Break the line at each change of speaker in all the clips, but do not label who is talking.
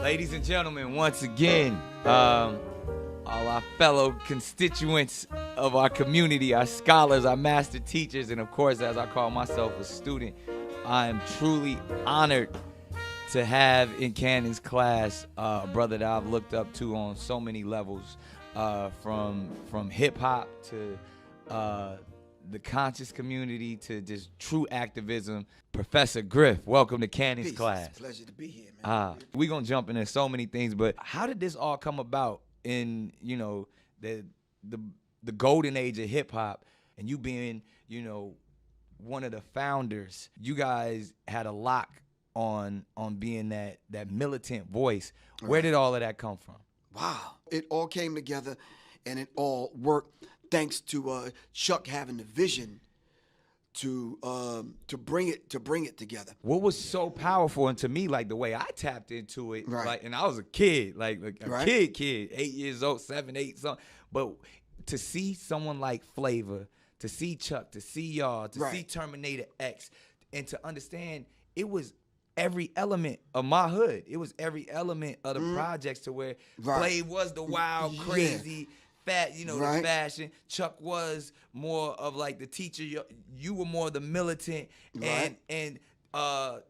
Ladies and gentlemen, once again, all our fellow constituents of our community, our scholars, our master teachers, and of course, as I call myself, a student, I am truly honored to have in Cannon's class a brother that I've looked up to on so many levels, from hip-hop to the conscious community to just true activism. Professor Griff, welcome to Cannon's class.
It's a pleasure to be here, man.
We're going to jump into so many things, but how did this all come about in, the golden age of hip-hop, and you being, one of the founders? You guys had a lock on being that militant voice. Where did all of that come from?
Wow. It all came together, and it all worked thanks to Chuck having the vision to bring it together.
What was so powerful, and to me, like the way I tapped into it, like, and I was a kid, like a kid, 8 years old, 7, 8, something. But to see someone like Flavor, to see Chuck, to see y'all, to see Terminator X, and to understand it was every element of my hood. It was every element of the projects, to where Flav was the wild, crazy, fat, the fashion. Chuck was more of like the teacher. You were more the militant, and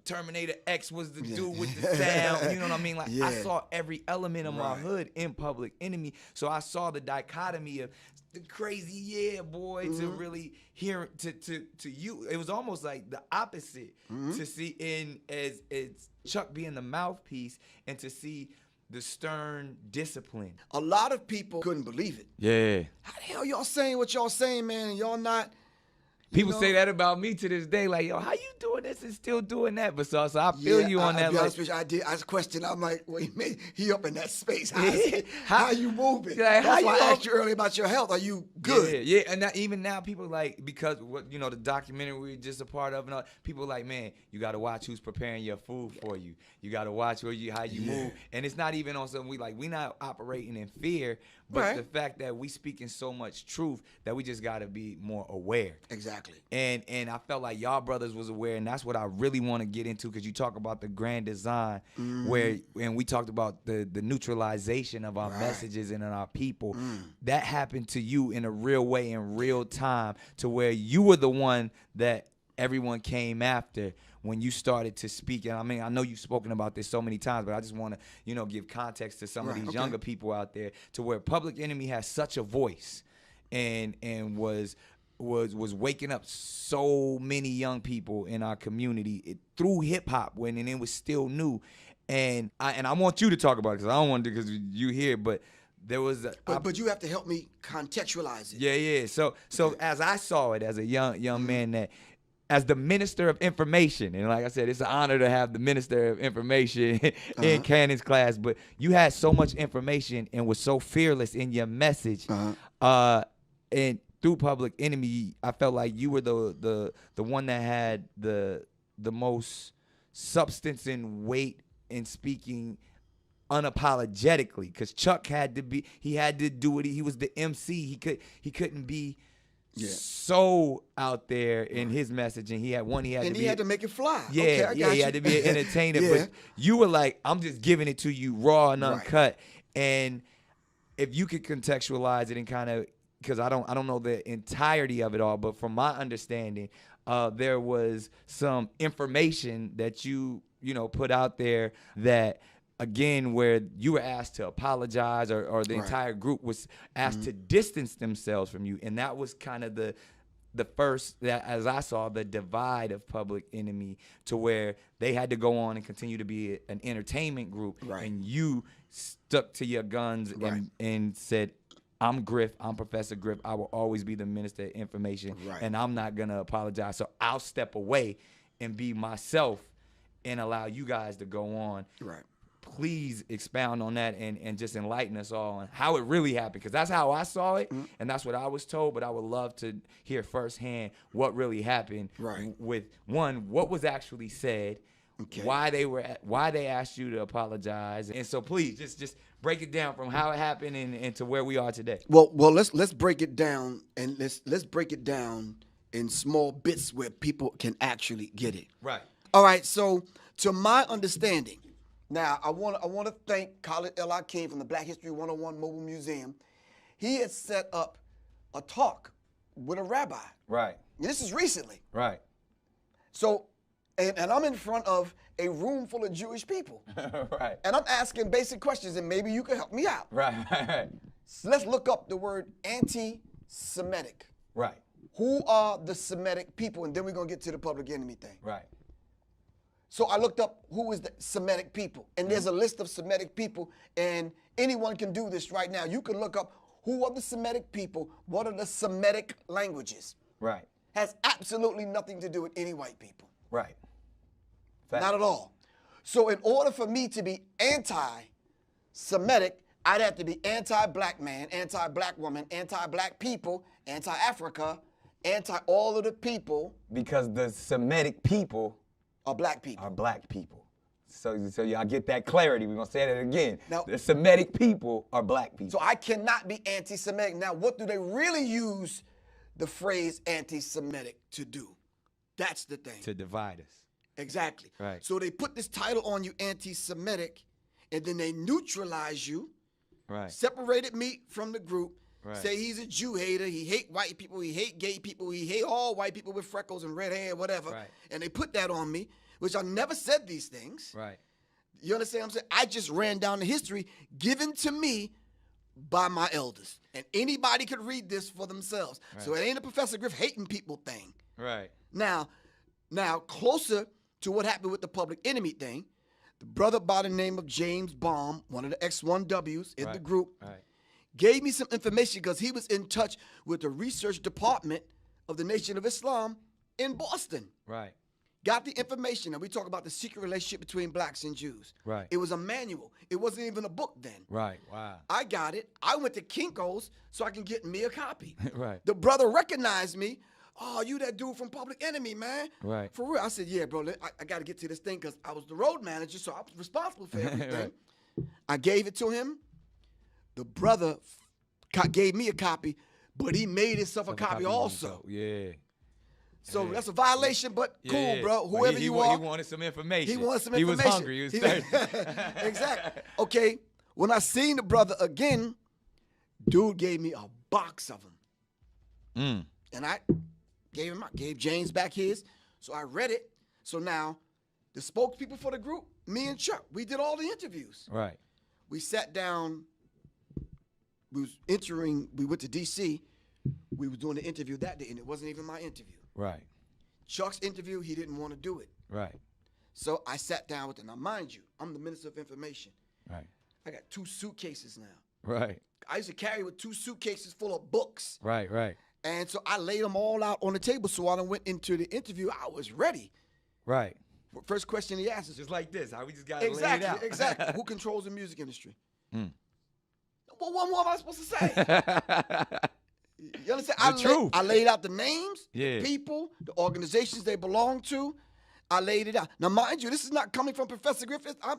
Terminator X was the dude with the sound. You know what I mean? Like, I saw every element of my hood in Public Enemy. So I saw the dichotomy of the crazy boy to really hear to you. It was almost like the opposite to see as Chuck being the mouthpiece, and to see the stern discipline.
A lot of people couldn't believe it.
Yeah.
How the hell y'all saying what y'all saying, man, and y'all not?
People say that about me to this day, like, yo, how you doing this and still doing that? But so I feel you on that.
I'll be honest with you, I did. I questioned. I'm like, wait a minute, he up in that space. How you moving?
Like,
That's why I asked you earlier about your health. Are you good?
Yeah. And even now, people like, because the documentary we were just a part of, and all, people like, man, you got to watch who's preparing your food for you. You got to watch how you move. And it's not even on something we not operating in fear, but the fact that we speaking so much truth that we just got to be more aware.
Exactly.
And I felt like y'all brothers was aware, and that's what I really want to get into, because you talk about the grand design, and we talked about the neutralization of our messages and our people. That happened to you in a real way, in real time, to where you were the one that everyone came after when you started to speak. And I mean, I know you've spoken about this so many times, but I just want to, give context to some of these younger people out there, to where Public Enemy has such a voice and was waking up so many young people in our community through hip hop when it was still new. And I want you to talk about it, because I don't want to, because you here, but there was
but you have to help me contextualize it.
Yeah. So as I saw it as a young man, that as the Minister of Information, and like I said, it's an honor to have the Minister of Information in Cannon's class, but you had so much information and was so fearless in your message. And through Public Enemy, I felt like you were the one that had the most substance and weight in speaking unapologetically, because Chuck had to do it. He was the MC. He couldn't be so out there in his messaging. He had to
make it fly.
Yeah, he had to be an entertainer. But you were like, I'm just giving it to you raw and uncut. And if you could contextualize it and kind of, because I don't know the entirety of it all, but from my understanding, there was some information that you put out there that, again, where you were asked to apologize, or the entire group was asked to distance themselves from you. And that was kind of the first, that, as I saw, the divide of Public Enemy, to where they had to go on and continue to be an entertainment group. And you stuck to your guns and said, I'm Griff. I'm Professor Griff. I will always be the Minister of Information, and I'm not going to apologize. So I'll step away and be myself and allow you guys to go on. Please expound on that and just enlighten us all on how it really happened, because that's how I saw it, and that's what I was told. But I would love to hear firsthand what really happened with, one, what was actually said, why they asked you to apologize. And so please just break it down from how it happened and to where we are today.
Well, let's break it down, and let's break it down in small bits where people can actually get it.
Right.
All right, so to my understanding, now I want to thank Khalid El Hakim from the Black History 101 Mobile Museum. He had set up a talk with a rabbi.
Right.
This is recently.
Right.
So, and I'm in front of a room full of Jewish people.
Right.
And I'm asking basic questions, and maybe you can help me out.
Right.
So let's look up the word anti-Semitic.
Right.
Who are the Semitic people? And then we're going to get to the public enemy thing.
Right.
So I looked up who is the Semitic people. And there's a list of Semitic people, and anyone can do this right now. You can look up who are the Semitic people, what are the Semitic languages.
Right.
Has absolutely nothing to do with any white people.
Right.
Not at all. So in order for me to be anti-Semitic, I'd have to be anti-black man, anti-black woman, anti-black people, anti-Africa, anti-all of the people.
Because the Semitic people
are black people.
So y'all get that clarity. We're going to say that again.
Now,
the Semitic people are black people.
So I cannot be anti-Semitic. Now, what do they really use the phrase anti-Semitic to do? That's the thing.
To divide us.
Exactly.
Right.
So they put this title on you, anti-Semitic, and then they neutralize you.
Right.
Separated me from the group.
Right.
Say he's a Jew hater. He hate white people. He hate gay people. He hate all white people with freckles and red hair, whatever.
Right.
And they put that on me, which I never said these things.
Right.
You understand what I'm saying? I just ran down the history given to me by my elders. And anybody could read this for themselves.
Right.
So it ain't a Professor Griff hating people thing.
Right.
Now, closer to what happened with the public enemy thing, the brother by the name of James Baum, one of the X1Ws in the group, gave me some information because he was in touch with the research department of the Nation of Islam in Boston.
Right.
Got the information, and we talk about the secret relationship between blacks and Jews.
Right.
It was a manual. It wasn't even a book then.
Right. Wow.
I got it. I went to Kinko's so I can get me a copy.
Right.
The brother recognized me. Oh, you that dude from Public Enemy, man.
Right.
For real. I said, yeah, bro, I got to get to this thing because I was the road manager, so I was responsible for everything.
Right.
I gave it to him. The brother gave me a copy, but he made himself a copy also.
Yeah.
So that's a violation, but cool, bro. Whoever you are.
He wanted some information.
He wanted some information.
He was hungry. He was thirsty.
Exactly. Okay. When I seen the brother again, dude gave me a box of them. And I gave James back his. So I read it. So now, the spokespeople for the group, me and Chuck, we did all the interviews.
Right.
We sat down. We went to D.C. We was doing the interview that day, and it wasn't even my interview.
Right.
Chuck's interview, he didn't want to do it.
Right.
So I sat down with him. Now, mind you, I'm the Minister of Information.
Right.
I got 2 suitcases now.
Right.
I used to carry with 2 suitcases full of books.
Right. Right.
And so I laid them all out on the table. So when I went into the interview, I was ready.
Right.
First question he asked is
just like this. How we just got to lay it out.
Exactly. Who controls the music industry? Well, what more am I supposed to say? You understand? I laid out the names, the people, the organizations they belong to. I laid it out. Now, mind you, this is not coming from Professor Griffith. I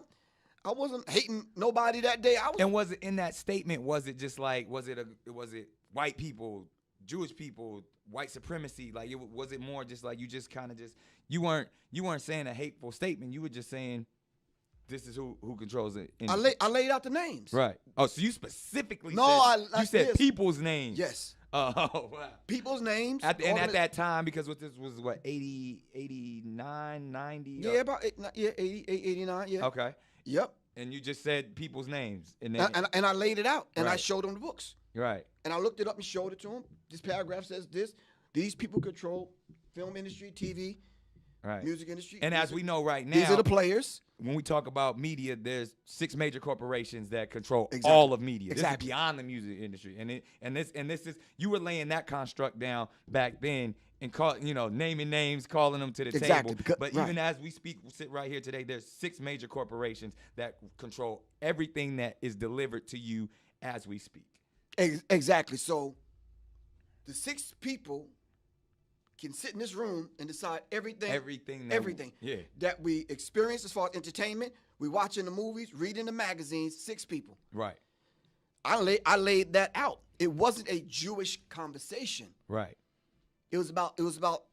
wasn't hating nobody that day.
And was it in that statement? Was it just like was it white people, Jewish people, white supremacy? Like was it more just like you just kind of you weren't saying a hateful statement. You were just saying this is who controls it.
I laid out the names.
Right. Oh, so you specifically said people's names.
Yes.
Oh, wow.
People's names.
At that time, because this was what, 80, 89, 90?
Yeah, about 80, 89, yeah.
Okay.
Yep.
And you just said people's names. And
I laid it out, and
right.
I showed them the books.
Right.
And I looked it up and showed it to them. This paragraph says this. These people control film industry, TV,
right.
music industry.
And as we know right now,
these are the players.
When we talk about media, there's 6 major corporations that control all of media.
Exactly.
This is beyond the music industry, and this is you were laying that construct down back then and naming names, calling them to the table. But even as we sit right here today, there's 6 major corporations that control everything that is delivered to you as we speak.
Exactly. So the 6 people can sit in this room and decide everything that we experience as far as entertainment. We watching the movies, reading the magazines. 6 people.
Right.
I laid that out. It wasn't a Jewish conversation.
Right.
It was about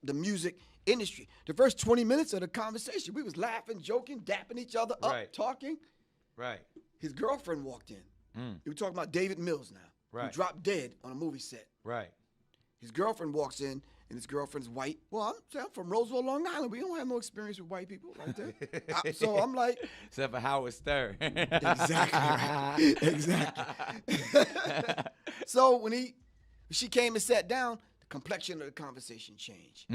the music industry. The first 20 minutes of the conversation, we was laughing, joking, dapping each other up, talking.
Right.
His girlfriend walked in. We were talking about David Mills now.
Right.
Who dropped dead on a movie set.
Right.
His girlfriend walks in, and his girlfriend's white. Well, I'm from Roseville, Long Island. We don't have no experience with white people like that. So I'm like.
Except for Howard Stern.
Exactly. Exactly. So when she came and sat down, the complexion of the conversation changed.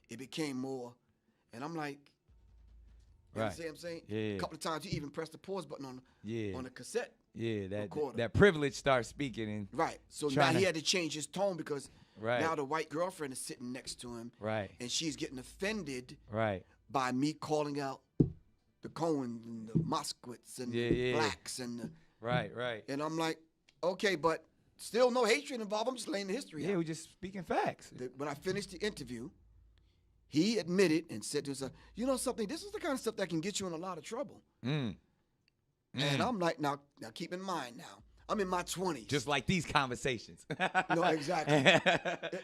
It became more, and I'm like, you know what I'm saying?
Yeah.
A couple of times you even pressed the pause button on the cassette.
Yeah, that privilege starts speaking. And
right. So now he had to change his tone because now the white girlfriend is sitting next to him.
Right.
And she's getting offended
by
me calling out the Coens and the Moskowitz and the blacks and the
Right.
And I'm like, okay, but still no hatred involved. I'm just laying the history out.
Yeah, we're just speaking facts.
When I finished the interview, he admitted and said to himself, you know something, this is the kind of stuff that can get you in a lot of trouble. And I'm like, now keep in mind now, I'm in my 20s.
Just like these conversations.
No, exactly.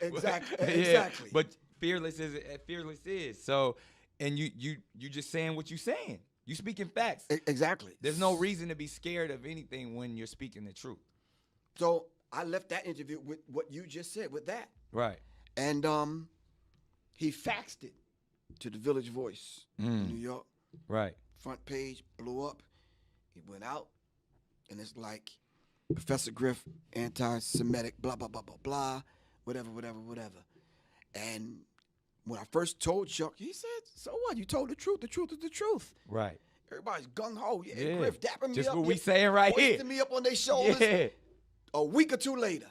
Exactly.
Yeah, but fearless is. So, and you just saying what you're saying. You speaking facts.
Exactly.
There's no reason to be scared of anything when you're speaking the truth.
So I left that interview with what you just said, with that.
Right.
And he faxed it to the Village Voice in New York.
Right.
Front page blew up. It went out, and it's like Professor Griff, anti-Semitic, blah, blah, blah, blah, blah, whatever. And when I first told Chuck, he said, so what? You told the truth. The truth is the truth.
Right.
Everybody's gung-ho. Yeah, Griff dapping me up.
Just what we saying right here.
Hoisting me up on their shoulders.
Yeah.
A week or two later,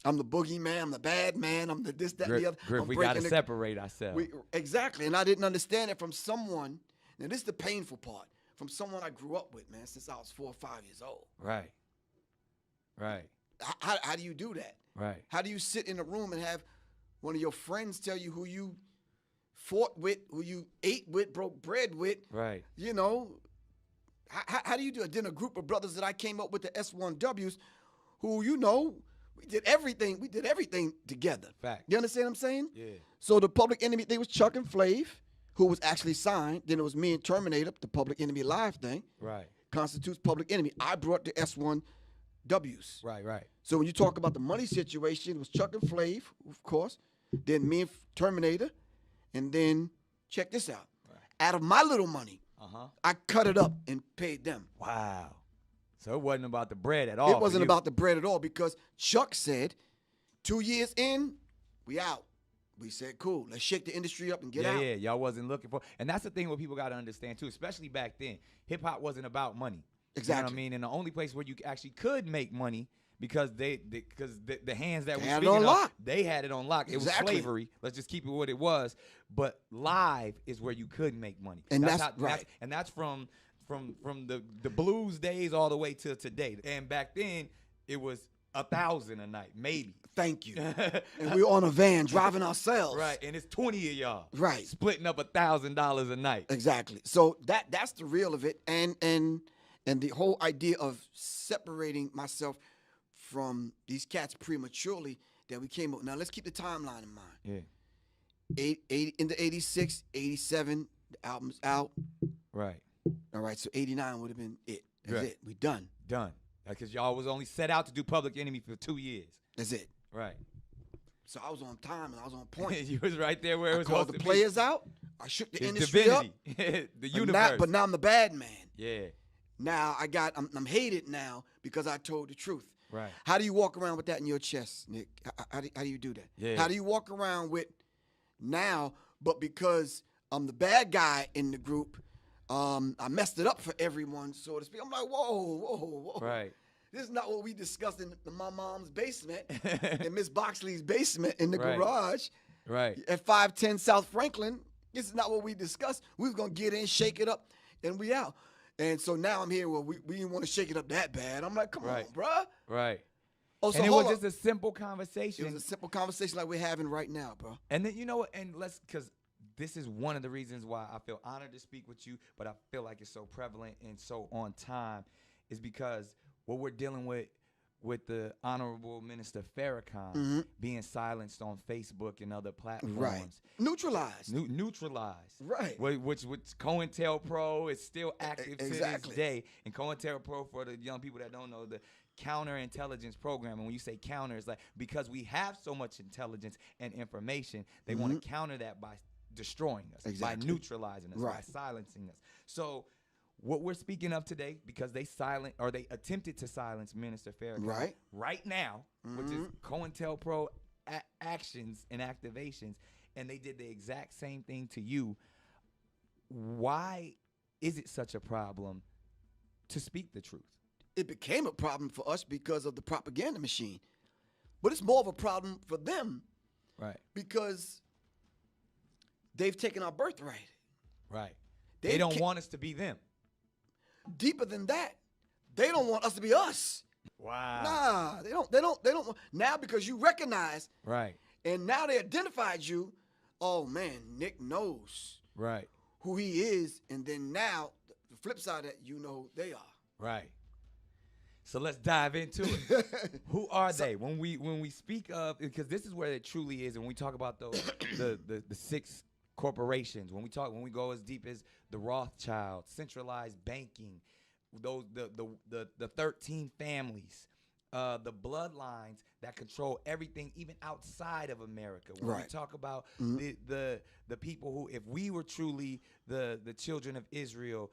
I'm the boogeyman, I'm the bad man, I'm the this, that, and the other.
Griff, we got to separate ourselves.
Exactly, and I didn't understand it from someone. Now, this is the painful part. From someone I grew up with, man, since I was 4 or 5 years old.
Right.
How do you do that?
Right.
How do you sit in a room and have one of your friends tell you who you fought with, who you ate with, broke bread with?
Right.
You know, how do you do it? Then a group of brothers that I came up with, the S1Ws, who, you know, we did everything together.
Fact.
You understand what I'm saying?
Yeah.
So the Public Enemy thing was Chuck and Flav, who was actually signed. Then it was me and Terminator, the Public Enemy Live thing.
Right.
Constitutes Public Enemy. I brought the S1Ws.
Right.
So when you talk about the money situation, it was Chuck and Flav, of course, then me and Terminator, and then check this out. Right. Out of my little money, I cut it up and paid them.
Wow. So it wasn't about the bread at all.
It wasn't about the bread at all because Chuck said, 2 years in, we out. We said, cool, let's shake the industry up and get out.
Yeah, y'all wasn't looking for. And that's the thing what people got to understand, too, especially back then. Hip-hop wasn't about money.
Exactly.
You know what I mean? And the only place where you actually could make money because the hands that
had
were speaking
of,
they had it on lock. It was slavery. Let's just keep it what it was. But live is where you could make money.
And that's right.
And that's from the blues days all the way to today. And back then, it was 1,000 a night, maybe.
Thank you. And we were on a van driving ourselves.
Right, and it's 20 of y'all.
Right.
Splitting up $1,000 a night.
Exactly. So that's the real of it. And the whole idea of separating myself from these cats prematurely that we came up. Now let's keep the timeline in mind.
Yeah.
Into 86, 87, the album's out.
Right.
All right, so 89 would have been it. That's it. We done.
Done. Because y'all was only set out to do Public Enemy for 2 years.
That's it.
Right.
So I was on time and I was on point.
You was right there where it was
supposed to be. I called the players out. I shook the industry
divinity.
Up.
The universe.
But now I'm the bad man.
Yeah.
Now I'm hated now because I told the truth.
Right.
How do you walk around with that in your chest, Nick? How do you do that?
Yeah.
How do you walk around with now, but because I'm the bad guy in the group, I messed it up for everyone, so to speak. I'm like, whoa.
Right.
This is not what we discussed in my mom's basement, in Miss Boxley's basement in the garage.
Right.
At 510 South Franklin. This is not what we discussed. We was going to get in, shake it up, and we out. And so now I'm here where we didn't want to shake it up that bad. I'm like, come on, bruh.
Right.
Oh, so
and it was just a simple conversation.
It was a simple conversation like we're having right now, bro.
And then, you know what, and because this is one of the reasons why I feel honored to speak with you, but I feel like it's so prevalent and so on time, is because what we're dealing with with the Honorable Minister Farrakhan being silenced on Facebook and other platforms.
Right. Neutralized.
Neutralized.
Right.
Which COINTELPRO is still active to this day. And COINTELPRO, for the young people that don't know, the counterintelligence program. And when you say counter, it's like because we have so much intelligence and information, they want to counter that by destroying us, by neutralizing us, by silencing us. So what we're speaking of today, because they attempted to silence Minister Farrakhan right now, which is COINTELPRO actions and activations, and they did the exact same thing to you. Why is it such a problem to speak the truth?
It became a problem for us because of the propaganda machine. But it's more of a problem for them.
Right.
Because they've taken our birthright.
Right. They don't want us to be them.
Deeper than that, they don't want us to be us.
Wow.
Nah, they don't. Now because you recognize.
Right.
And now they identified you. Oh man, Nick knows.
Right.
Who he is, and then now the flip side of that, you know who they are.
Right. So let's dive into it. Who are they? When we speak of, because this is where it truly is, and when we talk about those the 6 corporations, when we go as deep as the Rothschilds, centralized banking, those the 13 families, the bloodlines that control everything even outside of America. When we talk about the people who, if we were truly the children of Israel,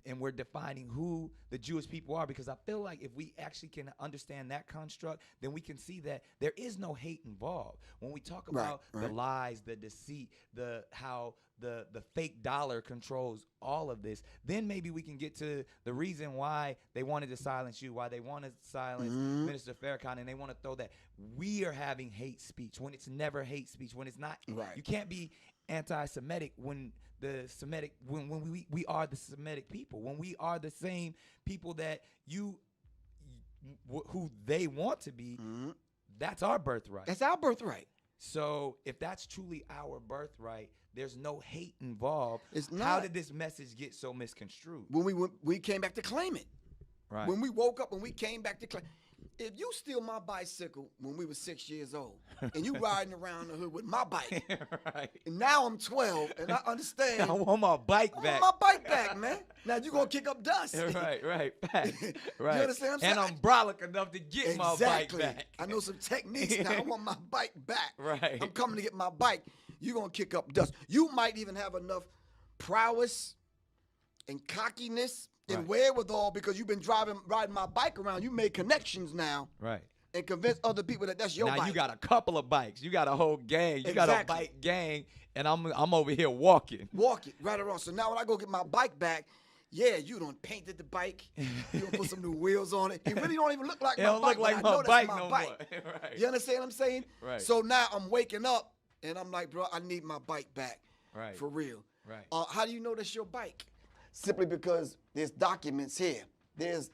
and we're defining who the Jewish people are, because I feel like if we actually can understand that construct, then we can see that there is no hate involved. When we talk about the lies, the deceit, how the fake dollar controls all of this, then maybe we can get to the reason why they wanted to silence you, why they wanted to silence Minister Farrakhan, and they want to throw that we are having hate speech when it's never hate speech, when it's not. You can't be anti-Semitic when the Semitic, when we are the Semitic people, when we are the same people that who they want to be, that's our birthright.
That's our birthright.
So if that's truly our birthright, there's no hate involved.
It's not.
How did this message get so misconstrued?
When we came back to claim it.
Right.
When we woke up and we came back to claim. If you steal my bicycle when we were 6 years old, and you riding around the hood with my bike, and now I'm 12, and I understand.
I want my bike back.
I want my bike back, man. Now you gonna kick up dust.
Right.
You understand what I'm saying?
And I'm brolic enough to get my bike back.
I know some techniques now. I want my bike back.
Right.
I'm coming to get my bike. You gonna kick up dust. You might even have enough prowess and cockiness and wherewithal, because you've been riding my bike around. You made connections now.
Right.
And convince other people that that's your bike.
Now you got a couple of bikes. You got a whole gang. You got a bike gang, and I'm over here walking.
Walking, right around. So now when I go get my bike back, you done painted the bike. You done put some new wheels on it. It really don't even look like my bike.
It don't look like my bike no more. Right.
You understand what I'm saying?
Right.
So now I'm waking up, and I'm like, bro, I need my bike back.
Right.
For real.
Right.
How do you know that's your bike? Simply because there's documents here. There's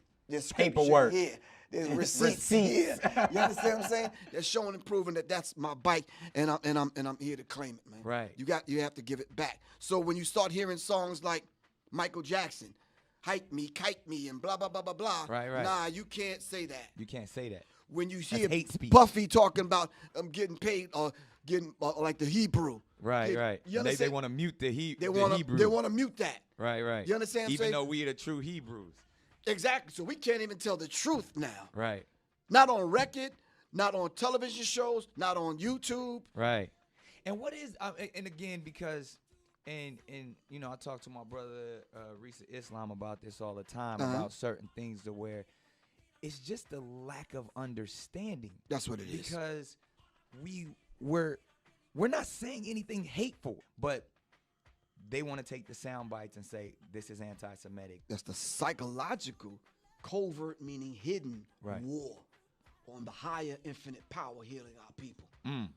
paperwork
here. There's receipts here. You understand what I'm saying? They're showing and proving that that's my bike, and I'm here to claim it, man.
Right.
You have to give it back. So when you start hearing songs like Michael Jackson, "Hype Me, Kite Me," and blah blah blah blah blah.
Right.
Nah, you can't say that.
You can't say that.
When you hear
hate speech.
Puffy talking about getting paid or getting like the Hebrew.
Right. They want to mute the Hebrew.
They want to mute that.
Right.
You understand what I'm saying?
Even though we are the true Hebrews.
Exactly. So we can't even tell the truth now.
Right.
Not on record, not on television shows, not on YouTube.
Right. And what is, and again, because, and you know, I talk to my brother, Risa Islam, about this all the time, about certain things to where it's just the lack of understanding.
That's what it is.
Because we're not saying anything hateful, but they want to take the sound bites and say this is anti-Semitic.
That's the psychological, covert, meaning hidden war on the higher infinite power healing our people.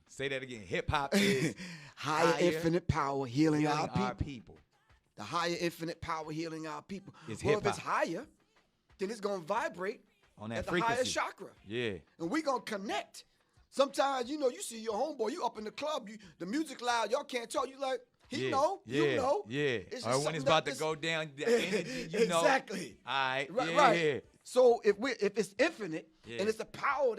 Say that again. Hip hop is
higher infinite power healing our
people.
The higher infinite power healing our people.
It's
well,
hip-hop.
if it's higher, then it's gonna vibrate
on that
at
frequency.
The higher chakra.
Yeah.
And we gonna connect. Sometimes, you know, you see your homeboy, you up in the club, the music loud, y'all can't talk. You like, you know.
Yeah. Or when it's about to go down, the energy, you know.
Exactly.
All right.
Right. So if it's infinite and it's the power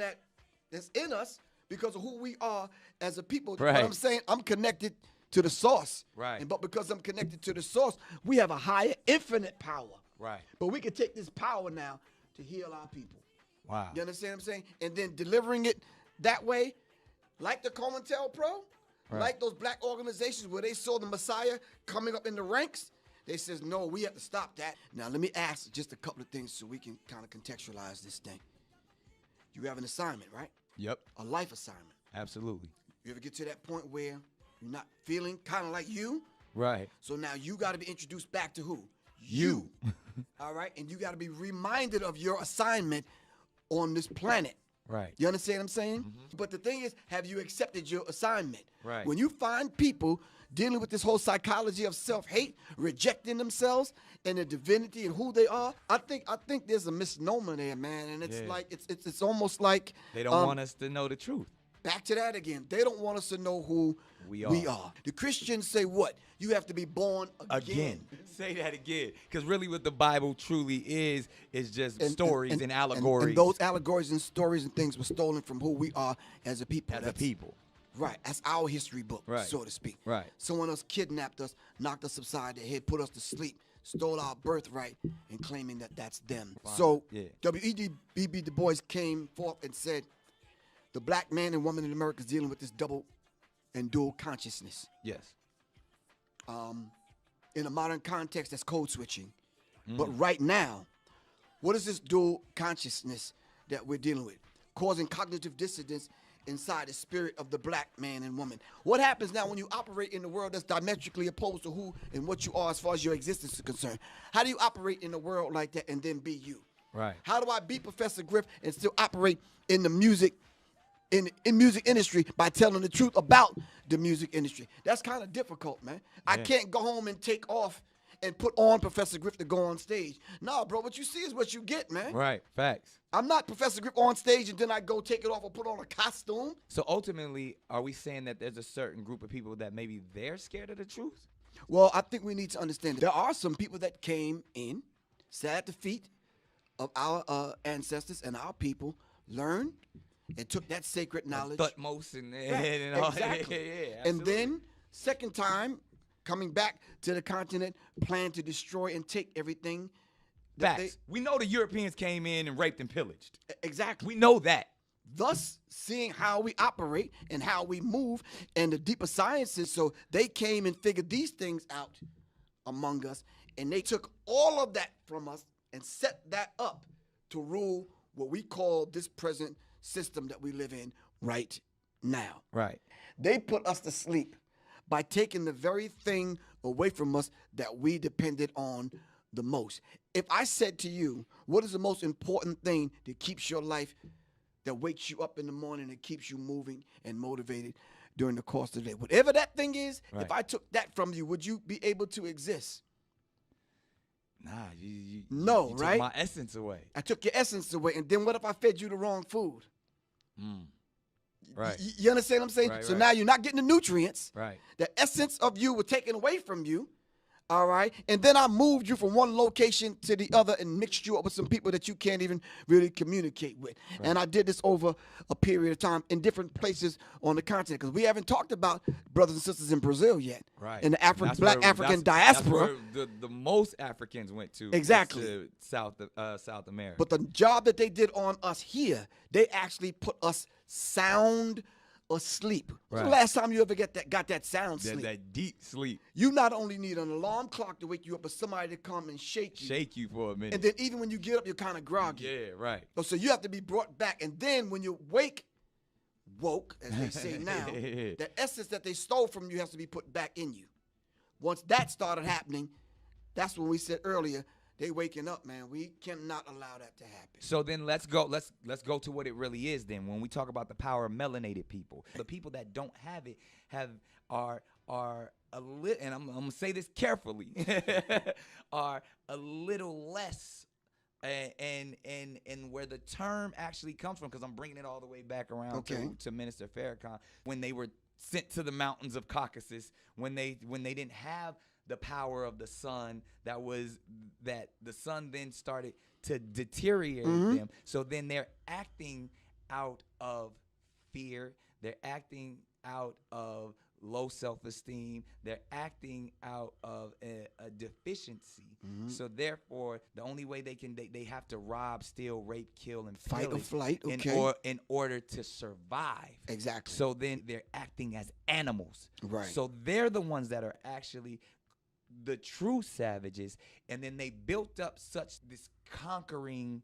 that's in us because of who we are as a people, what I'm saying, I'm connected to the source.
Right.
But because I'm connected to the source, we have a higher infinite power.
Right.
But we can take this power now to heal our people.
Wow.
You understand what I'm saying? And then delivering it that way, like the COINTELPRO, like those black organizations where they saw the Messiah coming up in the ranks, they says, no, we have to stop that. Now, let me ask just a couple of things so we can kind of contextualize this thing. You have an assignment, right?
Yep.
A life assignment.
Absolutely.
You ever get to that point where you're not feeling kind of like you?
Right.
So now you got to be introduced back to who? You. All right? And you got to be reminded of your assignment on this planet.
Right.
You understand what I'm saying? Mm-hmm. But the thing is, have you accepted your assignment?
Right.
When you find people dealing with this whole psychology of self-hate, rejecting themselves and their divinity and who they are, I think there's a misnomer there, man. And it's like it's almost like
they don't want us to know the truth.
Back to that again. They don't want us to know who we are. The Christians say what? You have to be born again.
Say that again. Because really what the Bible truly is just stories and allegories.
And those allegories and stories and things were stolen from who we are as a people.
As a people.
Right. That's our history book, so to speak.
Right.
Someone else kidnapped us, knocked us upside the head, put us to sleep, stole our birthright, and claiming that that's them. Wow. So W.E.B. Du Bois came forth and said, the black man and woman in America is dealing with this double and dual consciousness.
Yes.
In a modern context, that's code switching. But right now, what is this dual consciousness that we're dealing with? Causing cognitive dissonance inside the spirit of the black man and woman. What happens now when you operate in the world that's diametrically opposed to who and what you are as far as your existence is concerned? How do you operate in a world like that and then be you?
Right.
How do I be Professor Griff and still operate in the music in music industry by telling the truth about the music industry? That's kind of difficult, man. Yeah. I can't go home and take off and put on Professor Griff to go on stage. No, bro, what you see is what you get, man.
Right, facts.
I'm not Professor Griff on stage and then I go take it off or put on a costume.
So ultimately, are we saying that there's a certain group of people that maybe they're scared of the truth?
Well, I think we need to understand that there are some people that came in, sat at the feet of our ancestors and our people, learned, and took that sacred knowledge.
Thutmose and all.
Exactly. And then, second time, coming back to the continent, plan to destroy and take everything.
Facts. We know the Europeans came in and raped and pillaged.
Exactly.
We know that.
Thus, seeing how we operate and how we move and the deeper sciences, so they came and figured these things out among us, and they took all of that from us and set that up to rule what we call this present system that we live in right now.
Right.
They put us to sleep by taking the very thing away from us that we depended on the most. If I said to you, what is the most important thing that keeps your life, that wakes you up in the morning and keeps you moving and motivated during the course of the day? Whatever that thing is, if I took that from you, would you be able to exist?
Nah, you
right?
took my essence away.
I took your essence away. And then what if I fed you the wrong food?
Right.
You understand what I'm saying? So now you're not getting the nutrients.
Right.
The essence of you was taken away from you. All right. And then I moved you from one location to the other and mixed you up with some people that you can't even really communicate with. Right. And I did this over a period of time in different places on the continent, because we haven't talked about brothers and sisters in Brazil yet.
Right.
In the Black African diaspora.
That's where the most Africans went to.
Exactly.
To South America.
But the job that they did on us here, they actually put us sound asleep. Right. When's the last time you ever got that sound sleep?
That deep sleep.
You not only need an alarm clock to wake you up, but somebody to come and shake you.
Shake you for a minute.
And then even when you get up, you're kind of groggy.
Yeah, right.
So you have to be brought back. And then when you woke, as they say now, the essence that they stole from you has to be put back in you. Once that started happening, that's when we said earlier, they waking up, man. We cannot allow that to happen.
So then let's go to what it really is then. When we talk about the power of melanated people, the people that don't have it are a little, and I'm gonna say this carefully, are a little less, and where the term actually comes from, because I'm bringing it all the way back around to Minister Farrakhan, when they were sent to the mountains of Caucasus, when they didn't have the power of the sun, that the sun then started to deteriorate them. So then they're acting out of fear. They're acting out of low self-esteem. They're acting out of a deficiency. So therefore, the only way they have to rob, steal, rape, kill, and
fight or flight. Okay.
in order to survive.
Exactly.
So then they're acting as animals.
Right.
So they're the ones that are actually the true savages, and then they built up this conquering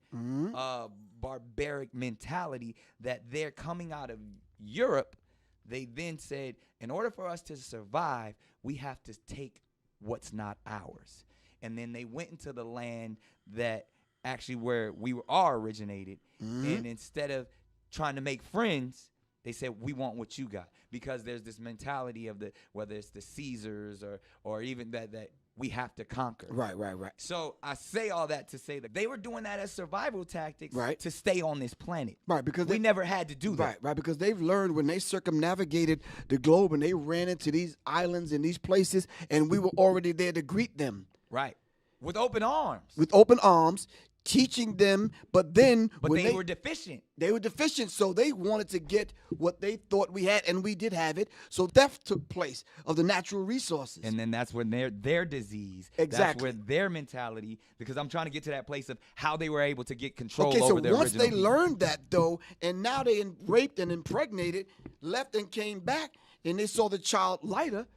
barbaric mentality that they're coming out of Europe. They then said, in order for us to survive, we have to take what's not ours. And then they went into the land that actually where we are originated, and instead of trying to make friends, they said, we want what you got. Because there's this mentality of whether it's the Caesars or even that we have to conquer.
Right.
So I say all that to say that they were doing that as survival tactics to stay on this planet.
Right, because
we never had to do that.
Right, because they've learned when they circumnavigated the globe and they ran into these islands and these places, and we were already there to greet them.
Right. With open arms.
Teaching them, but then
they were deficient.
They were deficient, so they wanted to get what they thought we had, and we did have it. So theft took place of the natural resources.
And then that's when their disease,
exactly.
That's where their mentality, because I'm trying to get to that place of how they were able to get control over their
so once they
people.
learned that, though, and now they raped and impregnated, left and came back, and they saw the child lighter,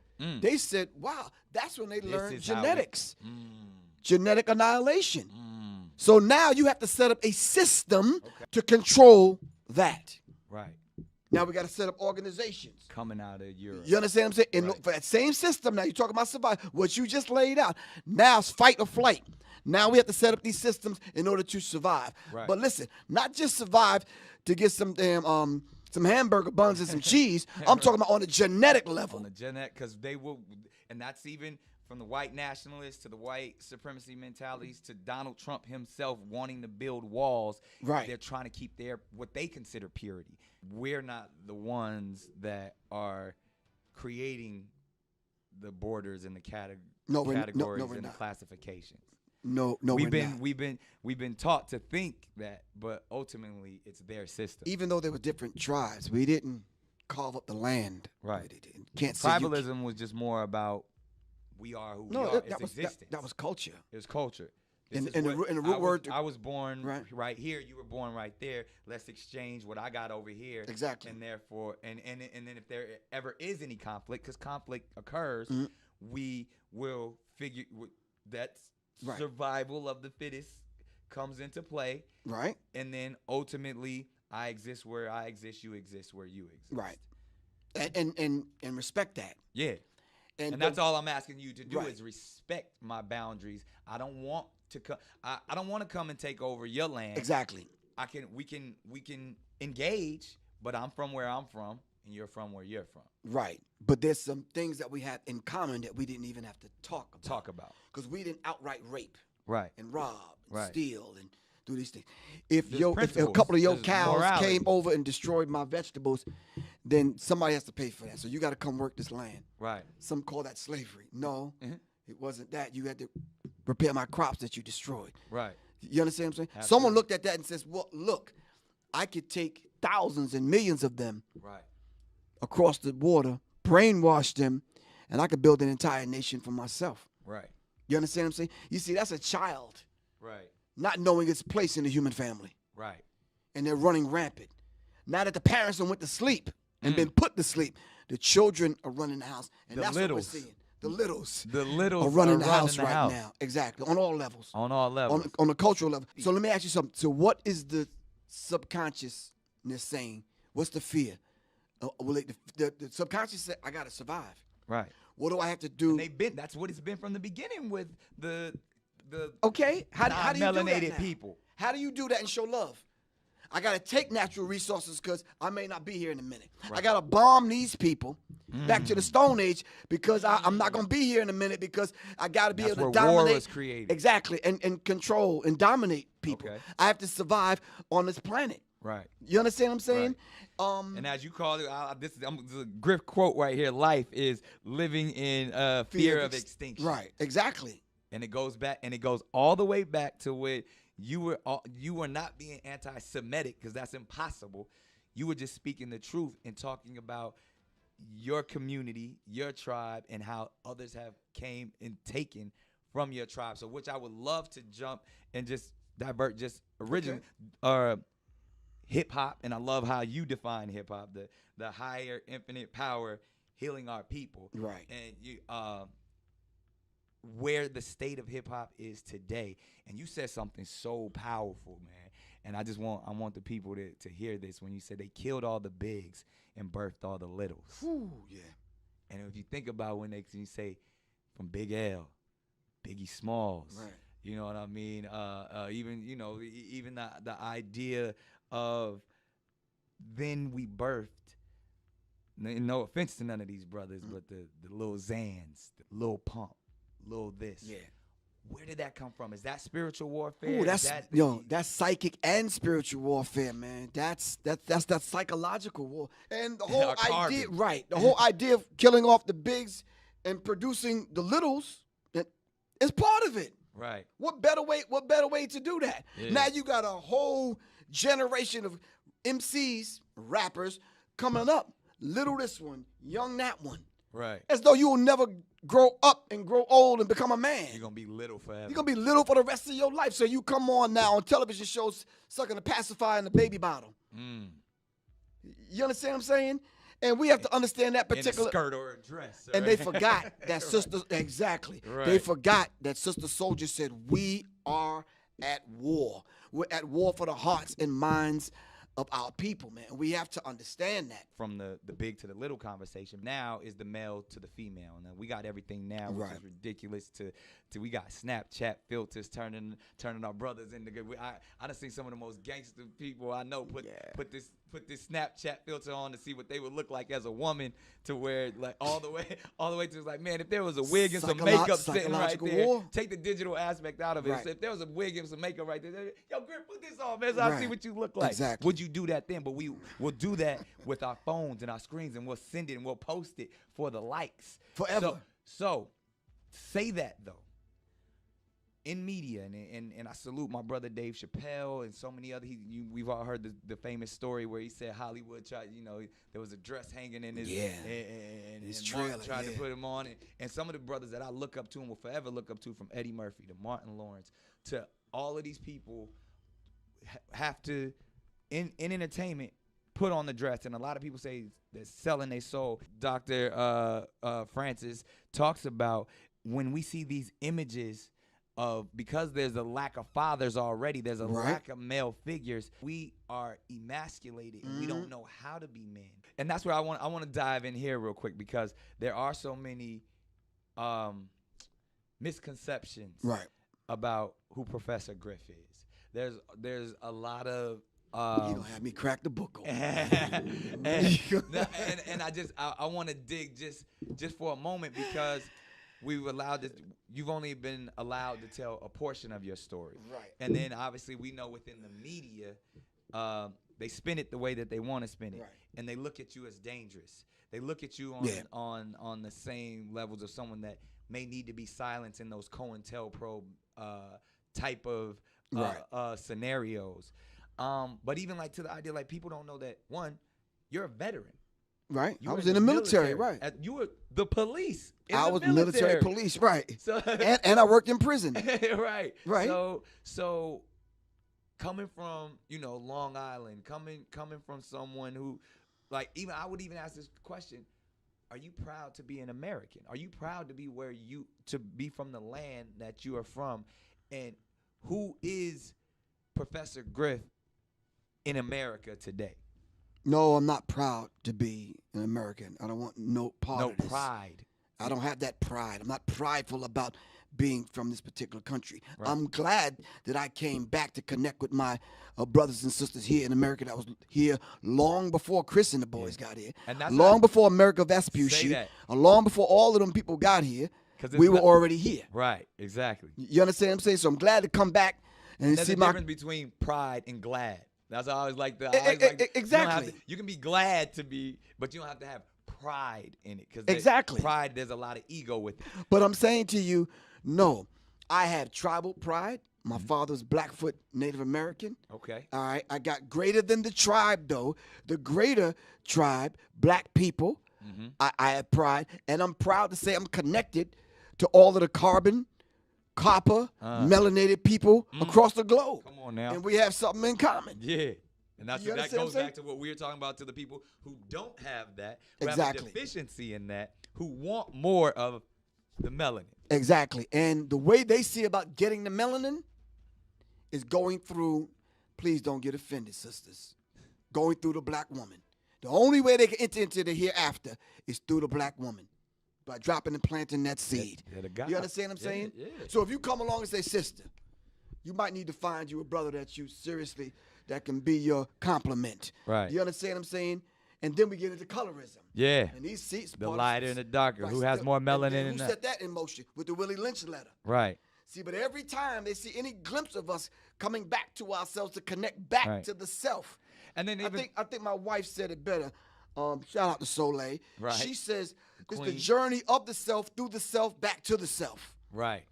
they said, wow, that's when they learned genetics. Genetic annihilation. So now you have to set up a system to control that.
Right.
Now we got to set up organizations.
Coming out of Europe.
You understand what I'm saying? For that same system, now you're talking about survival, what you just laid out. Now it's fight or flight. Now we have to set up these systems in order to survive. Right. But listen, not just survive to get some damn some hamburger buns and some cheese. I'm talking about on a genetic level.
On the genetic, because they will, and that's even from the white nationalists to the white supremacy mentalities to Donald Trump himself wanting to build walls.
Right.
They're trying to keep what they consider purity. We're not the ones that are creating the borders and the categories and the classifications.
No,
we've been taught to think that, but ultimately it's their system.
Even though there were different tribes, we didn't carve up the land.
Right.
Can't
Tribalism was just more about we are who we are. It's existence.
That was culture.
It was culture.
And the root word.
I was born right here. You were born right there. Let's exchange what I got over here.
Exactly.
And therefore, and then if there ever is any conflict, because conflict occurs, we will figure that's survival of the fittest comes into play.
Right.
And then ultimately, I exist where I exist. You exist where you exist.
Right. And respect that.
Yeah. And that's all I'm asking you to do is respect my boundaries. I don't want to come. I don't want to come and take over your land.
Exactly.
We can engage, but I'm from where I'm from, and you're from where you're from.
Right. But there's some things that we have in common that we didn't even have to talk about. Because we didn't outright rape.
Right.
And rob. And
right.
Steal and do these things. If a couple of your cows came over and destroyed my vegetables, then somebody has to pay for that. So you got to come work this land.
Right.
Some call that slavery. No, it wasn't that. You had to repair my crops that you destroyed.
Right.
You understand what I'm saying?
Absolutely.
Someone looked at that and says, well, look, I could take thousands and millions of them across the water, brainwash them, and I could build an entire nation for myself.
Right.
You understand what I'm saying? You see, that's a child.
Right.
Not knowing its place in the human family.
Right.
And they're running rampant. Now that the parents went to sleep and been put to sleep, the children are running the house. And that's what we're seeing. The littles are running the house right now. Exactly. On all levels.
On all levels.
On the cultural level. So let me ask you something. So what is the subconsciousness saying? What's the fear? The subconscious said, I got to survive.
Right.
What do I have to do?
And that's what it's been from the beginning with the
okay. How do you do that now?
people.
How do you do that and show love? I got to take natural resources because I may not be here in a minute. Right. I got to bomb these people back to the Stone Age because I'm not going to be here in a minute because I got to be able to dominate.
War was created.
Exactly. And control and dominate people. Okay. I have to survive on this planet.
Right.
You understand what I'm saying?
Right. And as you call it, this is a Griff quote right here. Life is living in fear of extinction.
Right. Exactly.
And it goes back, and it goes all the way back to where you were not being anti-Semitic, because that's impossible. You were just speaking the truth and talking about your community, your tribe, and how others have came and taken from your tribe. So, which I would love to jump and just divert just originally hip hop, and I love how you define hip hop, the higher infinite power healing our people.
Right.
And you where the state of hip hop is today. And you said something so powerful, man. And I want the people to hear this when you said they killed all the bigs and birthed all the littles.
Ooh, yeah.
And if you think about when you say from Big L, Biggie Smalls,
right.
You know what I mean? Even the idea of then we birthed, no offense to none of these brothers, but the Lil Xans, the Lil Pump, Lil this.
Yeah.
Where did that come from? Is that spiritual warfare?
Ooh, that's psychic and spiritual warfare, man. That's psychological war. And the whole idea, right? The whole idea of killing off the bigs and producing the littles is part of it.
Right.
What better way to do that? Yeah. Now you got a whole generation of MCs, rappers coming up. Little this one, young that one.
Right.
As though you will never grow up and grow old and become a man.
You're going to be little forever.
You're going to be little for the rest of your life. So you come on now on television shows sucking a pacifier in the baby bottle.
Mm.
You understand what I'm saying? And we have to understand that particular.
In a skirt or a dress. Right?
And they forgot that sister. Exactly. Right. They forgot that Sister Soldier said, we are at war. We're at war for the hearts and minds of our people, man. We have to understand that.
From the big to the little conversation, now is the male to the female. Now we got everything now, which is ridiculous. To we got Snapchat filters turning our brothers into good. I done seen some of the most gangster people I know put this Snapchat filter on to see what they would look like as a woman, to where like all the way to like, man, if there was a wig and some makeup sitting right there, take the digital aspect out of it. So if there was a wig and some makeup right there, yo, Griff, put this on, man, so I see what you look like.
Exactly.
Would you do that then? But we will do that with our phones and our screens, and we'll send it and we'll post it for the likes
forever.
So say that though. In media, and I salute my brother Dave Chappelle and so many other. We've all heard the famous story where he said Hollywood tried, there was a dress hanging in his and
his trailer,
tried to put him on it. And some of the brothers that I look up to and will forever look up to, from Eddie Murphy to Martin Lawrence to all of these people, have to in entertainment put on the dress. And a lot of people say they're selling their soul. Dr. Francis talks about when we see these images of, because there's a lack of fathers already, there's a lack of male figures, we are emasculated and we don't know how to be men. And that's where I want to dive in here real quick, because there are so many misconceptions about who Professor Griff is. There's a lot of
you gonna have me crack the book open.
and I want to dig just for a moment, because you've only been allowed to tell a portion of your story.
Right.
And then obviously we know within the media, they spin it the way that they want to spin it.
Right.
And they look at you as dangerous. They look at you on the same levels of someone that may need to be silenced in those COINTELPRO type of scenarios. But even like to the idea, like people don't know that, one, you're a veteran.
Right. I was in the military, right.
You were the police.
I was military police, right.
So,
and I worked in prison.
Right. So coming from, Long Island, coming from someone who, like, I would even ask this question, are you proud to be an American? Are you proud to be from the land that you are from? And who is Professor Griff in America today?
No, I'm not proud to be an American. I don't want no part of this.
No pride.
I don't have that pride. I'm not prideful about being from this particular country.
Right.
I'm glad that I came back to connect with my brothers and sisters here in America that was here long before Chris and the boys got here. And that's long before America Vespucci. Long before all of them people got here. We were already here.
Right, exactly.
You understand what I'm saying? So I'm glad to come back and
there's
see
a difference between pride and glad. That's how I always like
exactly.
You can be glad to be, but you don't have to have pride in it. Because
exactly.
Pride, there's a lot of ego with it.
But I'm saying to you, no, I have tribal pride. My father's Blackfoot Native American.
Okay.
All right. I got greater than the tribe, though. The greater tribe, black people. I have pride. And I'm proud to say I'm connected to all of the carbon, copper, melanated people across the globe.
Come on now.
And we have something in common.
Yeah. And that goes back to what we were talking about, to the people who don't have that, who have a deficiency in that, who want more of the melanin.
Exactly. And the way they see about getting the melanin is going through, please don't get offended, sisters, going through the black woman. The only way they can enter into the hereafter is through the black woman, by dropping and planting that seed. You understand what I'm saying?
Yeah.
So if you come along and say, sister, you might need to find you a brother that you seriously, that can be your complement.
Right.
You understand what I'm saying? And then we get into colorism.
Yeah.
And these seats,
the lighter and the darker. Right. Who has more melanin in that?
Who set that in motion with the Willie Lynch letter?
Right.
See, but every time they see any glimpse of us coming back to ourselves, to connect back to the self.
And then
I think my wife said it better. Shout out to Soleil.
Right.
She says it's the journey of the self, through the self, back to the self.
Right.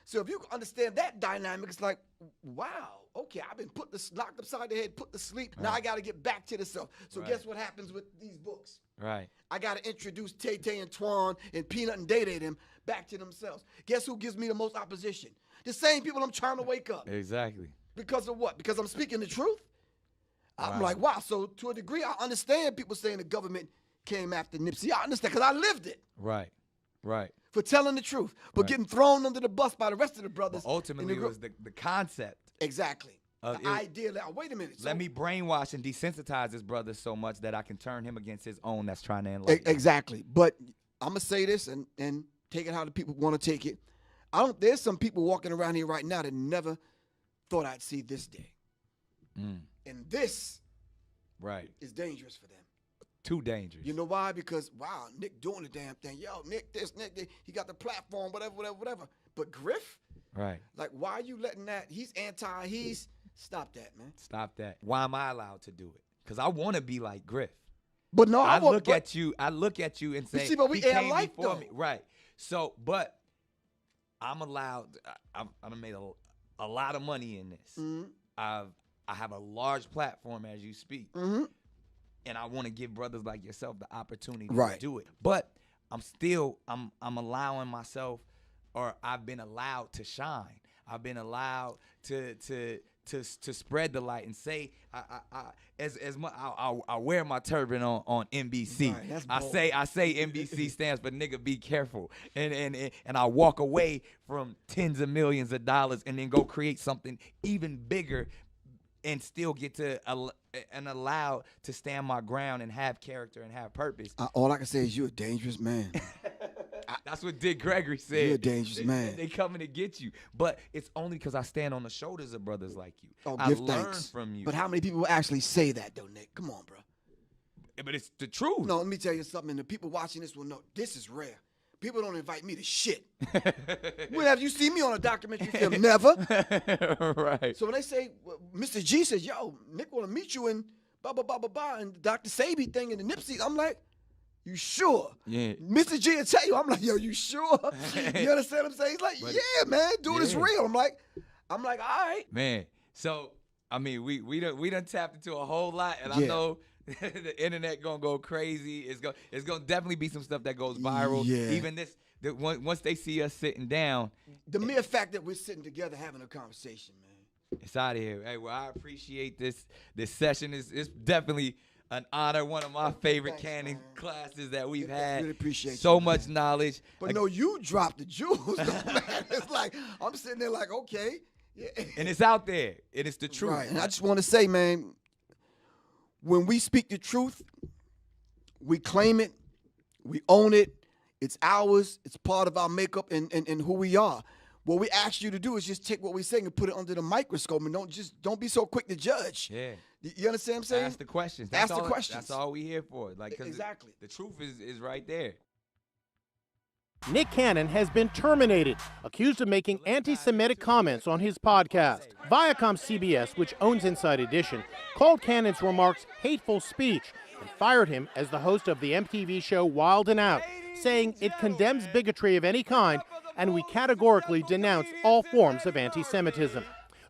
So if you understand that dynamic, it's like, wow, okay, I've been knocked upside the head, put to sleep. Right. Now I got to get back to the self. So guess what happens with these books?
Right.
I got to introduce Tay-Tay and Twan and Peanut and Day-Day them back to themselves. Guess who gives me the most opposition? The same people I'm trying to wake up.
Exactly.
Because of what? Because I'm speaking the truth? I'm like, wow. So to a degree, I understand people saying the government came after Nipsey. I understand because I lived it.
Right. Right.
For telling the truth. But getting thrown under the bus by the rest of the brothers.
But ultimately, it was the concept.
Exactly. The idea that, wait a minute.
Let me brainwash and desensitize this brother so much that I can turn him against his own that's trying to enlighten.
Exactly. But I'm going to say this and take it how the people want to take it. There's some people walking around here right now that never thought I'd see this day. And this is dangerous for them.
Too dangerous.
You know why? Because, wow, Nick doing the damn thing. Yo, Nick this, Nick that. He got the platform, whatever. But Griff?
Right.
Like, why are you letting that? He's stop that, man.
Stop that. Why am I allowed to do it? Because I want to be like Griff.
But no,
I look at you and say,
see, but we
he came
life,
before
though.
me. Right. So, but I'm allowed, I've made a lot of money in this. I have a large platform as you speak. And I want to give brothers like yourself the opportunity to do it. But I'm allowing myself, or I've been allowed to shine. I've been allowed to spread the light and say, I wear my turban on NBC. Right, I say NBC stands for nigga be careful. And I walk away from tens of millions of dollars and then go create something even bigger and still get to and allowed to stand my ground and have character and have purpose.
All I can say is you're a dangerous man.
That's what Dick Gregory said.
You're a dangerous man.
They coming to get you. But it's only because I stand on the shoulders of brothers like you.
I learn
from you.
But how many people actually say that, though, Nick? Come on, bro.
But it's the truth.
No, let me tell you something. And the people watching this will know this is rare. People don't invite me to shit. When have you seen me on a documentary film? Never.
Right.
So when they say, Mr. G says, yo, Nick want to meet you in blah, blah, blah, blah, blah, and the Dr. Sabi thing and the Nipsey, I'm like, you sure?
Yeah.
Mr. G will tell you. I'm like, yo, you sure? You understand what I'm saying? He's like, yeah, man, dude, it's real. I'm like, all right.
Man, so, I mean, we done tapped into a whole lot, and I know the internet gonna go crazy. It's gonna definitely be some stuff that goes viral. Yeah. Even once they see us sitting down.
The mere fact that we're sitting together having a conversation, man.
It's out of here. Hey, well, I appreciate this session. It's definitely an honor. One of my favorite canon classes that we've had.
Really appreciate
so much knowledge.
But no, you dropped the jewels, though, man. It's like I'm sitting there like, okay. Yeah.
And it's out there. It is the truth.
Right. And I just want to say, man, when we speak the truth, we claim it, we own it, it's ours, it's part of our makeup and who we are. What we ask you to do is just take what we're saying and put it under the microscope and don't be so quick to judge.
Yeah.
You understand what I'm saying?
Ask the questions.
Ask the questions.
That's all we here for. Like,
exactly.
The truth is right there.
Nick Cannon has been terminated, accused of making anti-Semitic comments on his podcast. Viacom CBS, which owns Inside Edition, called Cannon's remarks hateful speech and fired him as the host of the MTV show Wild and Out, saying it condemns bigotry of any kind and we categorically denounce all forms of anti-Semitism.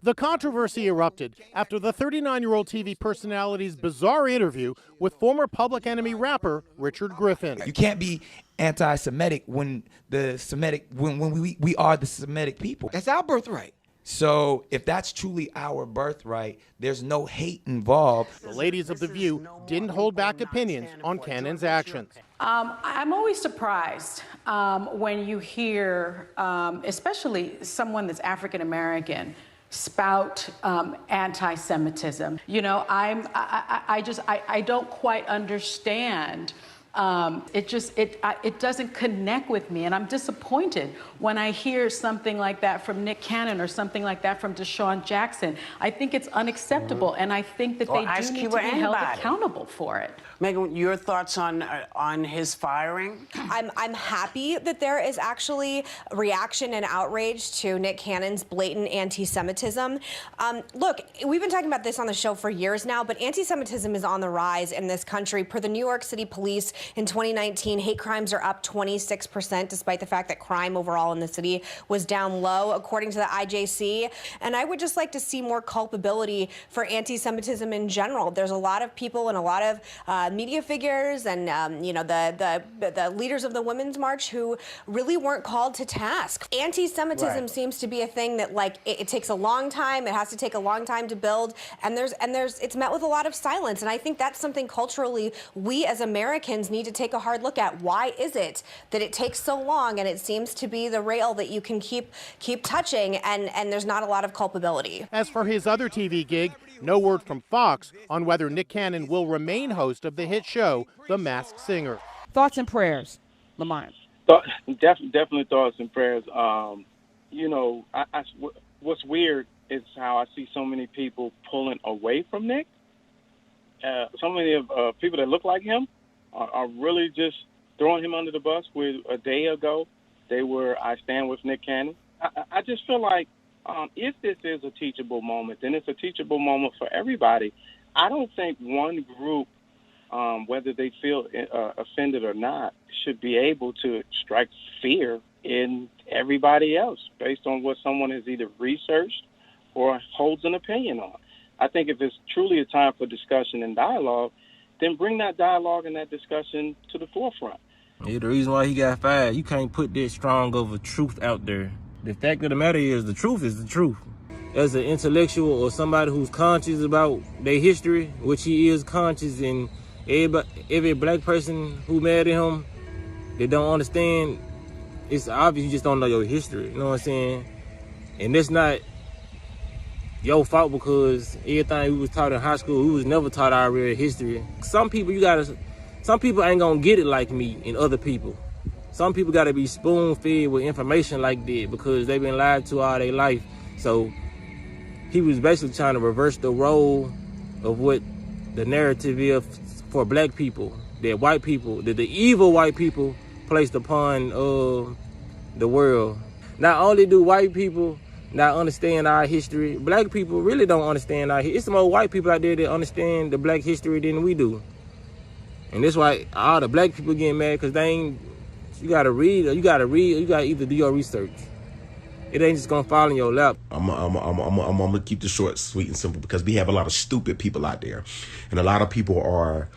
The controversy erupted after the 39-year-old TV personality's bizarre interview with former Public Enemy rapper Richard Griffin.
You can't be anti-Semitic when we are the Semitic people.
That's our birthright.
So if that's truly our birthright, there's no hate involved.
The ladies of The View didn't hold back opinions on Cannon's actions.
I'm always surprised when you hear, especially someone that's African American, spout anti-Semitism. You know, I don't quite understand. It doesn't connect with me, and I'm disappointed when I hear something like that from Nick Cannon or something like that from Deshaun Jackson. I think it's unacceptable, and I think that they do need to be held accountable for it.
Megan, your thoughts on his firing?
I'm happy that there is actually reaction and outrage to Nick Cannon's blatant anti-Semitism. Look, we've been talking about this on the show for years now, but anti-Semitism is on the rise in this country. Per the New York City Police, in 2019, hate crimes are up 26%, despite the fact that crime overall in the city was down low, according to the IJC. And I would just like to see more culpability for anti-Semitism in general. There's a lot of people and a lot of media figures and you know, the leaders of the Women's March who really weren't called to task. Anti-Semitism seems to be a thing that, like, it takes a long time. It has to take a long time to build, and it's met with a lot of silence. And I think that's something culturally we as Americans need to take a hard look at. Why is it that it takes so long, and it seems to be the rail that you can keep touching, and there's not a lot of culpability?
As for his other TV gig, no word from Fox on whether Nick Cannon will remain host of the hit show, The Masked Singer.
Thoughts and prayers, Lamont?
Definitely thoughts and prayers. You know, what's weird is how I see so many people pulling away from Nick. So many of people that look like him are really just throwing him under the bus. Where a day ago they were, I stand with Nick Cannon. I just feel like if this is a teachable moment, then it's a teachable moment for everybody. I don't think one group, whether they feel offended or not, should be able to strike fear in everybody else based on what someone has either researched or holds an opinion on. I think if it's truly a time for discussion and dialogue, then bring that dialogue and that discussion to the forefront.
Yeah, the reason why he got fired, you can't put that strong of a truth out there. The fact of the matter is the truth is the truth. As an intellectual or somebody who's conscious about their history, which he is conscious, and every black person who mad at him, they don't understand, it's obvious you just don't know your history, you know what I'm saying? And it's not your fault because everything we was taught in high school, we was never taught our real history. Some people ain't gonna get it like me and other people. Some people gotta be spoon-fed with information like that because they've been lied to all their life. So he was basically trying to reverse the role of what the narrative is for black people, that white people, that the evil white people placed upon the world. Not only do white people not understand our history, black people really don't understand our history. It's some more white people out there that understand the black history than we do. And that's why all the black people getting mad because they ain't, you gotta read, or you gotta either do your research. It ain't just gonna fall in your lap.
I'm gonna keep this short, sweet, and simple because we have a lot of stupid people out there. And a lot of people are,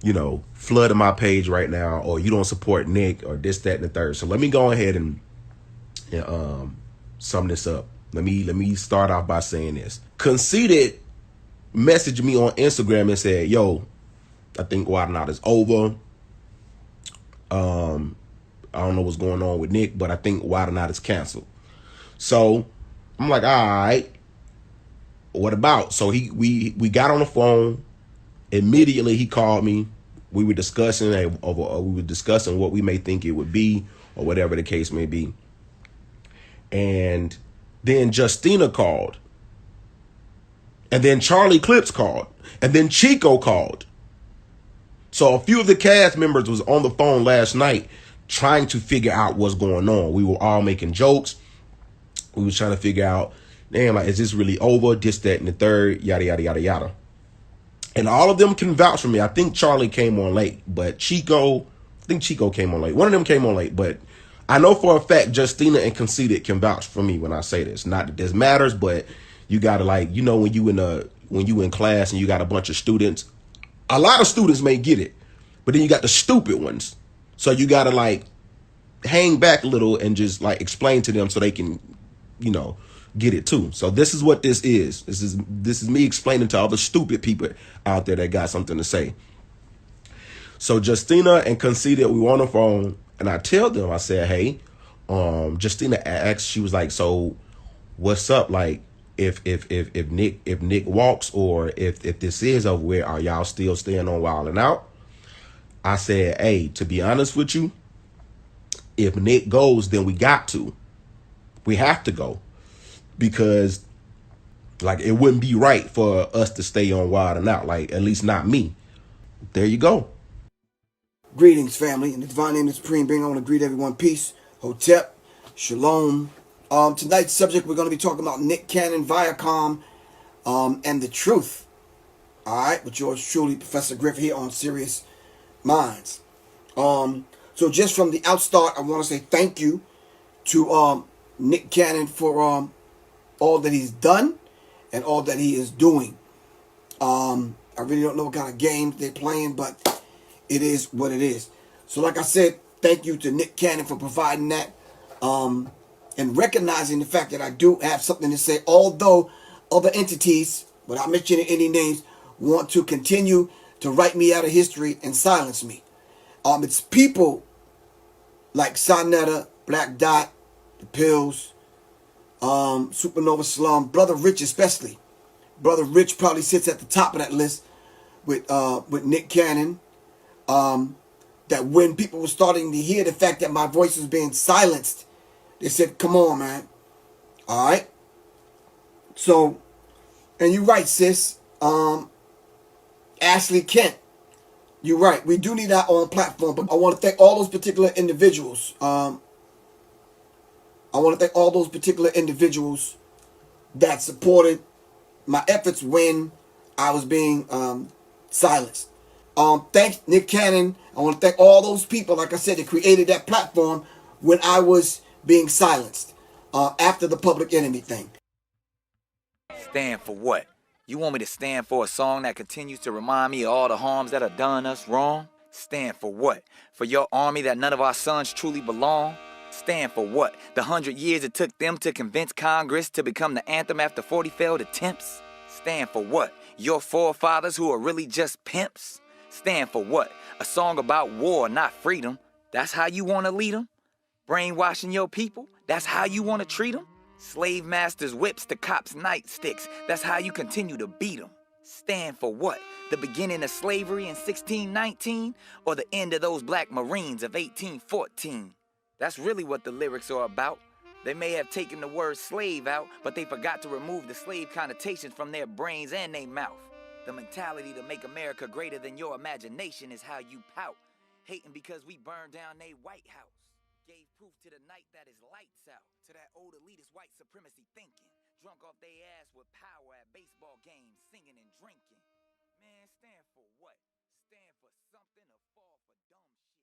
you know, flooding my page right now, or you don't support Nick, or this, that, and the third. So let me go ahead and sum this up. Let me start off by saying this. Conceited messaged me on Instagram and said, yo, I think Wild 'N Out is over. I don't know what's going on with Nick, but I think Wild 'N Out is canceled. So I'm like, all right, what about? So we got on the phone. Immediately he called me. We were discussing what we may think it would be, or whatever the case may be. And then Justina called. And then Charlie Clips called. And then Chico called. So a few of the cast members was on the phone last night trying to figure out what's going on. We were all making jokes. We was trying to figure out, damn, like, is this really over? This, that, and the third, yada, yada, yada, yada. And all of them can vouch for me. I think Charlie came on late, but Chico came on late. One of them came on late, but I know for a fact Justina and Conceited can vouch for me when I say this. Not that this matters, but you gotta, like, you know, when you in class and you got a bunch of students, a lot of students may get it, but then you got the stupid ones. So you gotta, like, hang back a little and just, like, explain to them so they can, you know, get it too. So this is what this is. This is me explaining to all the stupid people out there that got something to say. So Justina and Conceited, we were on the phone, and I tell them, I said, hey, Justina asked, she was like, so what's up? Like, if Nick walks, or if this is over with, are y'all still staying on Wild 'N Out? I said, hey, to be honest with you, if Nick goes, then we have to go, because, like, it wouldn't be right for us to stay on Wild 'N Out, like, at least not me. There you go.
Greetings, family. In the divine name of the Supreme Being, I want to greet everyone. Peace, Hotep, Shalom. Tonight's subject, we're going to be talking about Nick Cannon, Viacom, and the truth. All right, with yours truly, Professor Griff, here on Serious Minds. So just from the outstart, I want to say thank you to Nick Cannon for all that he's done and all that he is doing. I really don't know what kind of games they're playing, but it is what it is. So like I said, thank you to Nick Cannon for providing that, and recognizing the fact that I do have something to say, although other entities, without mentioning any names, want to continue to write me out of history and silence me. It's people like Sonetta, Black Dot, The Pills, Supernova Slum, Brother Rich especially. Brother Rich probably sits at the top of that list with Nick Cannon. That when people were starting to hear the fact that my voice was being silenced, they said, come on, man. All right. So, and you're right, sis. Ashley Kent, you're right. We do need our own platform, but I want to thank all those particular individuals. That supported my efforts when I was being silenced. Thanks, Nick Cannon. I want to thank all those people, like I said, that created that platform when I was being silenced after the Public Enemy thing.
Stand for what? You want me to stand for a song that continues to remind me of all the harms that have done us wrong? Stand for what? For your army that none of our sons truly belong? Stand for what? The 100 years it took them to convince Congress to become the anthem after 40 failed attempts? Stand for what? Your forefathers who are really just pimps? Stand for what? A song about war, not freedom. That's how you want to lead them? Brainwashing your people? That's how you want to treat them? Slave masters' whips to cops' nightsticks. That's how you continue to beat them. Stand for what? The beginning of slavery in 1619? Or the end of those black Marines of 1814? That's really what the lyrics are about. They may have taken the word slave out, but they forgot to remove the slave connotations from their brains and their mouth. The mentality to make America greater than your imagination is how you pout. Hating because we burned down they White House. Gave proof to the night that is lights out. To that old elitist white supremacy thinking. Drunk off they ass with power at baseball games, singing and drinking. Man, stand for what? Stand for something or fall for dumb shit.